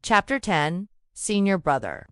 Chapter 10, Senior Brother.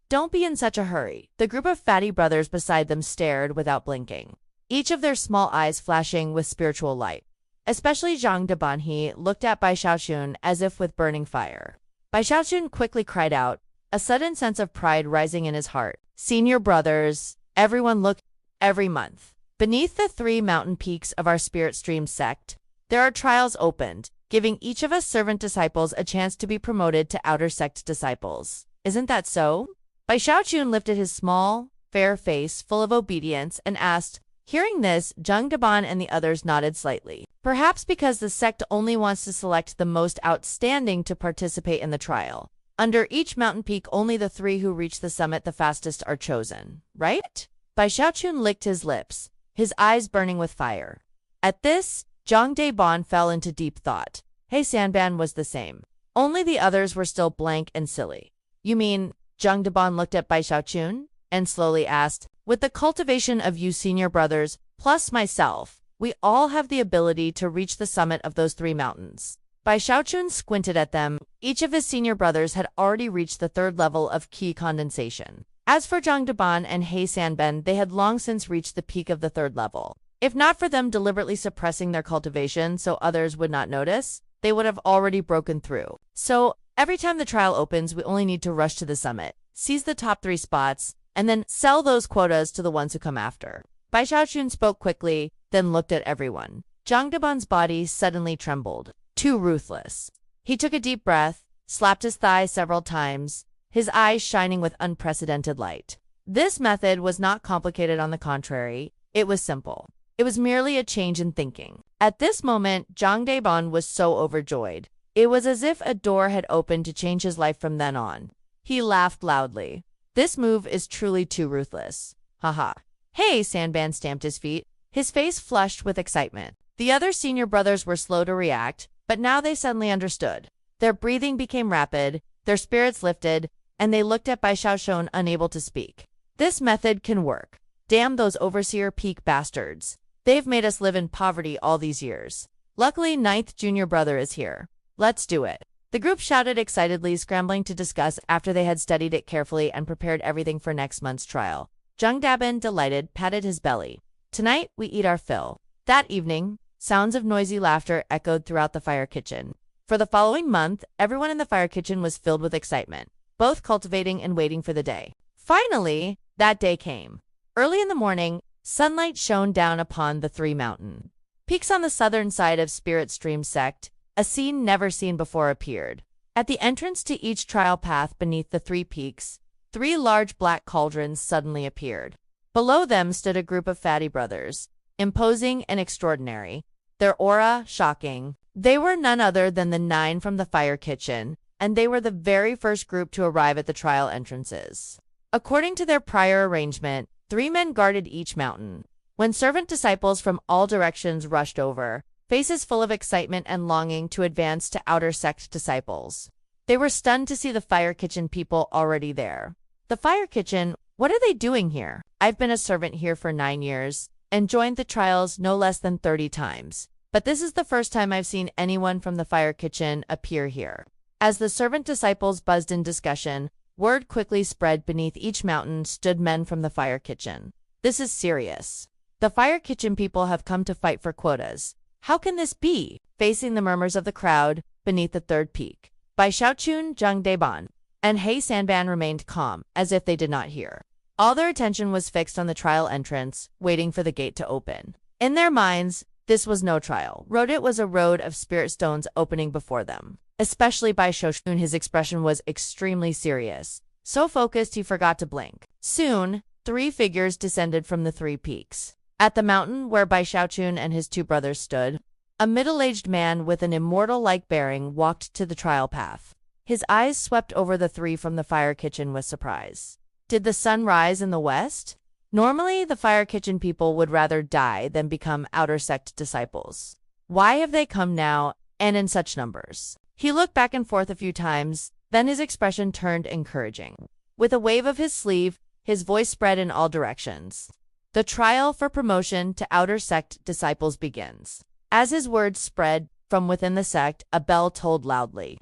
Don't be in such a hurry. The group of fatty brothers beside them stared without blinking, each of their small eyes flashing with spiritual light. Especially Zhang Debanhe looked at Bai Xiaochun as if with burning fire. Bai Xiaochun quickly cried out, a sudden sense of pride rising in his heart. Senior brothers, everyone look. Every month, beneath the 3 mountain peaks of our spirit stream sect, there are trials opened, giving each of us servant disciples a chance to be promoted to outer sect disciples. Isn't that so? Bai Xiaochun lifted his small, fair face full of obedience and asked. Hearing this, Zhang Deban and the others nodded slightly. Perhaps because the sect only wants to select the most outstanding to participate in the trial. Under each mountain peak, only the 3 who reach the summit the fastest are chosen, right? Bai Xiaochun licked his lips, his eyes burning with fire. At this, Zhang Deban fell into deep thought. Xianxia was the same. Only the others were still blank and silly. You mean, Zhang Deban looked at Bai Xiaochun and slowly asked, with the cultivation of you senior brothers, plus myself, we all have the ability to reach the summit of those 3 mountains. Bai Xiaochun squinted at them. Each of his senior brothers had already reached the 3rd level of key condensation. As for Zhang Deban and Xianxia, they had long since reached the peak of the 3rd level. If not for them deliberately suppressing their cultivation so others would not notice, they would have already broken through. So, every time the trial opens, we only need to rush to the summit, seize the top 3 spots, and then sell those quotas to the ones who come after. Bai Xiaochun spoke quickly, then looked at everyone. Zhang Deban's body suddenly trembled. Too ruthless. He took a deep breath, slapped his thigh several times, his eyes shining with unprecedented light. This method was not complicated, on the contrary, it was simple. It was merely a change in thinking. At this moment, Zhang Deban was so overjoyed. It was as if a door had opened to change his life from then on. He laughed loudly. This move is truly too ruthless. Haha. Xianxia stamped his feet, his face flushed with excitement. The other senior brothers were slow to react, but now they suddenly understood. Their breathing became rapid, their spirits lifted, and they looked at Bai Xiaochun unable to speak. This method can work. Damn those overseer peak bastards. They've made us live in poverty all these years. Luckily, 9th junior brother is here. Let's do it. The group shouted excitedly, scrambling to discuss after they had studied it carefully and prepared everything for next month's trial. Zhang Deban, delighted, patted his belly. Tonight, we eat our fill. That evening, sounds of noisy laughter echoed throughout the fire kitchen. For the following month, everyone in the fire kitchen was filled with excitement, both cultivating and waiting for the day. Finally, that day came. Early in the morning, sunlight shone down upon the 3 mountain peaks on the southern side of Spirit Stream Sect. A scene never seen before appeared. At the entrance to each trial path beneath the 3 peaks, 3 large black cauldrons suddenly appeared. Below them stood a group of fatty brothers, imposing and extraordinary, their aura shocking. They were none other than the 9 from the fire kitchen, and they were the very first group to arrive at the trial entrances. According to their prior arrangement, 3 men guarded each mountain. When servant disciples from all directions rushed over, faces full of excitement and longing to advance to outer sect disciples. They were stunned to see the fire kitchen people already there. The fire kitchen, what are they doing here? I've been a servant here for 9 years, and joined the trials no less than 30 times. But this is the first time I've seen anyone from the fire kitchen appear here. As the servant disciples buzzed in discussion, word quickly spread beneath each mountain stood men from the fire kitchen. This is serious. The fire kitchen people have come to fight for quotas. How can this be? Facing the murmurs of the crowd, beneath the 3rd peak, Bai Xiaochun, Zhang Deban, and Xianxia remained calm, as if they did not hear. All their attention was fixed on the trial entrance, waiting for the gate to open. In their minds, this was no trial. It was a road of spirit stones opening before them. Especially Bai Xiaochun, his expression was extremely serious. So focused he forgot to blink. Soon, 3 figures descended from the 3 peaks. At the mountain where Bai Xiaochun and his 2 brothers stood, a middle-aged man with an immortal-like bearing walked to the trial path. His eyes swept over the 3 from the fire kitchen with surprise. Did the sun rise in the west? Normally, the fire kitchen people would rather die than become outer sect disciples. Why have they come now, and in such numbers? He looked back and forth a few times, then his expression turned encouraging. With a wave of his sleeve, his voice spread in all directions. The trial for promotion to outer sect disciples begins. As his words spread from within the sect, a bell tolled loudly.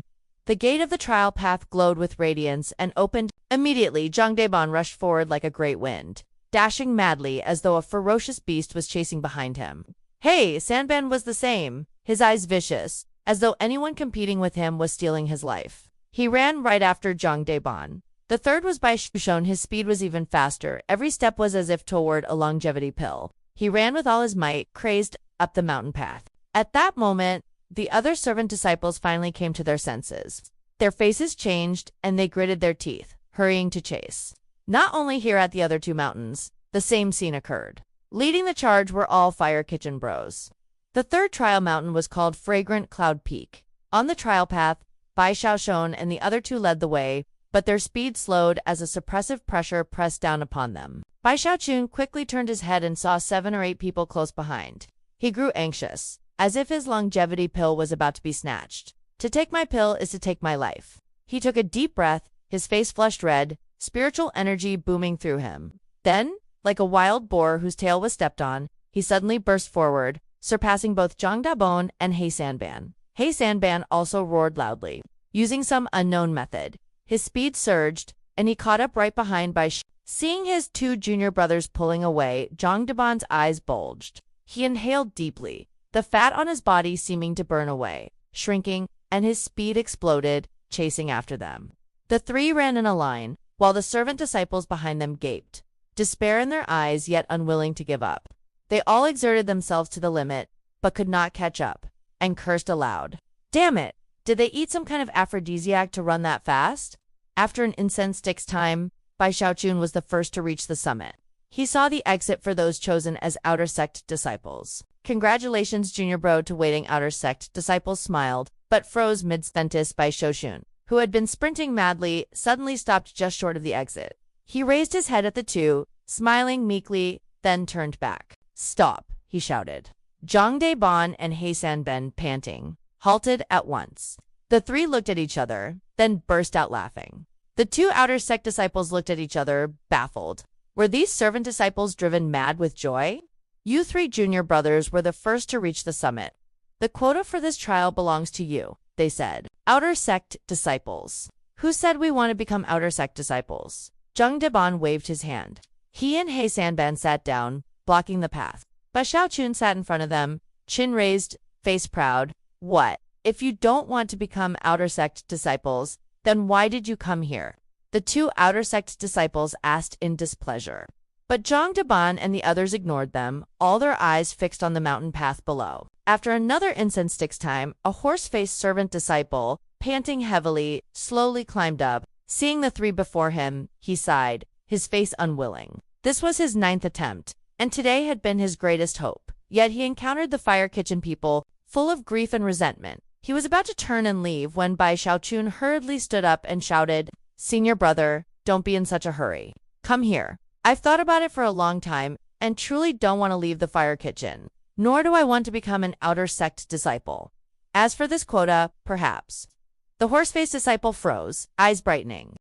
The gate of the trial path glowed with radiance and opened. Immediately, Zhang Deban rushed forward like a great wind, dashing madly as though a ferocious beast was chasing behind him. Hey, Sanban was the same, his eyes vicious, as though anyone competing with him was stealing his life. He ran right after Zhang Deban. The third was by Shushon. His speed was even faster. Every step was as if toward a longevity pill. He ran with all his might, crazed, up the mountain path. At that moment, the other servant disciples finally came to their senses. Their faces changed, and they gritted their teeth, hurrying to chase. Not only here at the other two mountains, the same scene occurred. Leading the charge were all Fire Kitchen bros. The third trial mountain was called Fragrant Cloud Peak. On the trial path, Bai Xiaoshun and the other two led the way, but their speed slowed as a suppressive pressure pressed down upon them. Bai Xiaochun quickly turned his head and saw 7 or 8 people close behind. He grew anxious, as if his longevity pill was about to be snatched. To take my pill is to take my life. He took a deep breath, his face flushed red, spiritual energy booming through him. Then, like a wild boar whose tail was stepped on, he suddenly burst forward, surpassing both Zhang Dabon and He Sanban. He Sanban also roared loudly. Using some unknown method, his speed surged, and he caught up right behind Bai Xiaochun. Seeing his two junior brothers pulling away, Zhang Dabon's eyes bulged. He inhaled deeply, the fat on his body seeming to burn away, shrinking, and his speed exploded, chasing after them. The three ran in a line, while the servant disciples behind them gaped, despair in their eyes yet unwilling to give up. They all exerted themselves to the limit, but could not catch up, and cursed aloud. Damn it! Did they eat some kind of aphrodisiac to run that fast? After an incense stick's time, Bai Xiaochun was the first to reach the summit. He saw the exit for those chosen as outer sect disciples. Congratulations, junior bro, to waiting outer sect disciples smiled, but froze mid-sentence. Bai Xiaochun, who had been sprinting madly, suddenly stopped just short of the exit. He raised his head at the two, smiling meekly, then turned back. Stop, he shouted. Zhang Deban and He Sanban, panting, halted at once. The three looked at each other, then burst out laughing. The two outer sect disciples looked at each other, baffled. Were these servant disciples driven mad with joy? You three junior brothers were the first to reach the summit. The quota for this trial belongs to you, they said. Outer sect disciples. Who said we want to become outer sect disciples? Zhang Deban waved his hand. He and He Sanban sat down, blocking the path. Bai Xiaochun sat in front of them, chin raised, face proud. What? If you don't want to become outer sect disciples, then why did you come here? The two outer sect disciples asked in displeasure. But Zhang Deban and the others ignored them, all their eyes fixed on the mountain path below. After another incense stick's time, a horse-faced servant disciple, panting heavily, slowly climbed up. Seeing the three before him, he sighed, his face unwilling. This was his 9th attempt, and today had been his greatest hope. Yet he encountered the Fire Kitchen people, full of grief and resentment. He was about to turn and leave when Bai Xiaochun hurriedly stood up and shouted, Senior brother, don't be in such a hurry. Come here. I've thought about it for a long time and truly don't want to leave the Fire Kitchen, nor do I want to become an outer sect disciple. As for this quota, perhaps. The horse-faced disciple froze, eyes brightening.